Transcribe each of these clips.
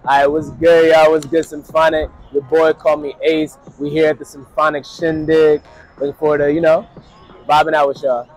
Alright, what's good, y'all? What's good, Symphonic? Your boy called me Ace. We here at the Symphonic Shindig. Looking forward to, vibing out with y'all.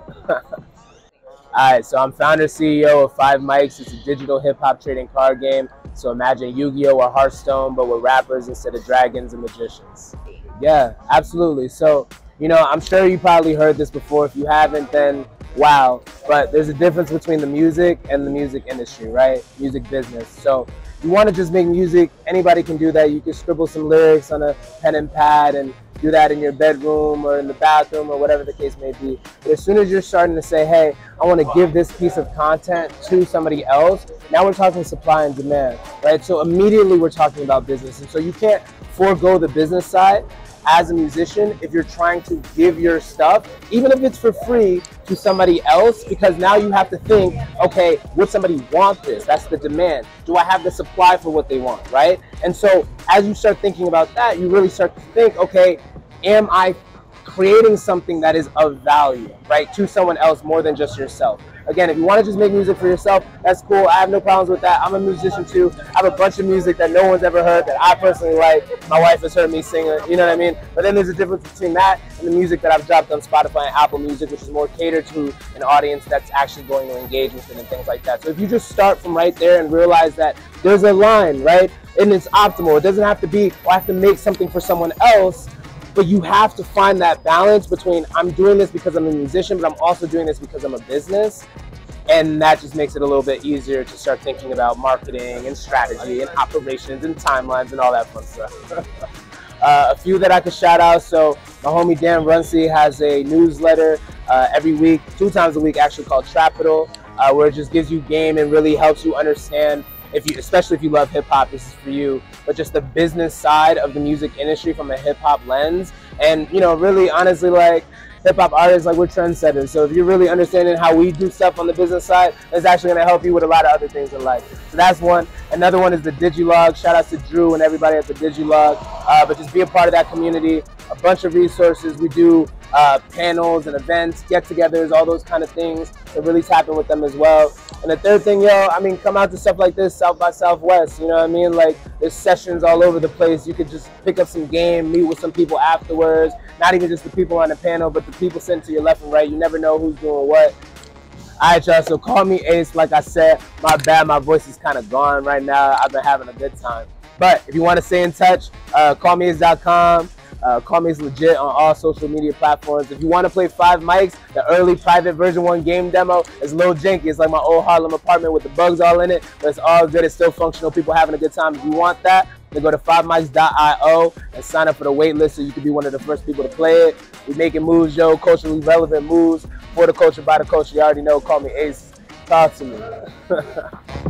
Alright, so I'm founder CEO of 5 Mics. It's a digital hip-hop trading card game. So imagine Yu-Gi-Oh! Or Hearthstone, but with rappers instead of dragons and magicians. Yeah, absolutely. So, I'm sure you probably heard this before. If you haven't, then wow. But there's a difference between the music and the music industry, right? Music business. So you want to just make music, anybody can do that. You can scribble some lyrics on a pen and pad and do that in your bedroom or in the bathroom or whatever the case may be. But as soon as you're starting to say, hey, I want to give this piece of content to somebody else, now we're talking supply and demand, right? So immediately we're talking about business. And so you can't forego the business side as a musician if you're trying to give your stuff, even if it's for free, to somebody else, because now you have to think, okay, would somebody want this? That's the demand. Do I have the supply for what they want, right? And so as you start thinking about that, you really start to think, okay, am I creating something that is of value, right, to someone else more than just yourself? Again, if you want to just make music for yourself, that's cool. I have no problems with that. I'm a musician too. I have a bunch of music that no one's ever heard that I personally like. My wife has heard me sing it, you know what I mean? But then there's a difference between that and the music that I've dropped on Spotify and Apple Music, which is more catered to an audience that's actually going to engage with it and things like that. So if you just start from right there and realize that there's a line, right? And it's optimal. It doesn't have to be, I have to make something for someone else. But you have to find that balance between I'm doing this because I'm a musician, but I'm also doing this because I'm a business. And that just makes it a little bit easier to start thinking about marketing and strategy and operations and timelines and all that fun stuff. A few that I could shout out. So my homie Dan Runcie has a newsletter every week, 2 times a week actually, called Trapital, where it just gives you game and really helps you understand, especially if you love hip-hop, this is for you, but just the business side of the music industry from a hip-hop lens. And really honestly, like, hip-hop artists, like, we're trendsetters, so if you're really understanding how we do stuff on the business side, it's actually going to help you with a lot of other things in life. So that's one. Another one is the Digilog. Shout out to Drew and everybody at the Digilog, but just be a part of that community. A bunch of resources. We do panels and events, get-togethers, all those kind of things, to really tap in with them as well. And the third thing, come out to stuff like this, South by Southwest, you know what I mean? Like, there's sessions all over the place. You could just pick up some game, meet with some people afterwards, not even just the people on the panel, but the people sitting to your left and right. You never know who's doing what. All right, y'all, so call me Ace. Like I said, my bad, my voice is kind of gone right now. I've been having a good time. But if you want to stay in touch, callmeace.com. Call Me Ace legit on all social media platforms. If you want to play 5 Mics, the early private version 1 game demo is a little janky. It's like my old Harlem apartment with the bugs all in it, but it's all good. It's still functional. People having a good time. If you want that, then go to 5mics.io and sign up for the wait list so you can be one of the first people to play it. We're making moves, yo, culturally relevant moves for the culture, by the culture. You already know. Call me Ace. Talk to me.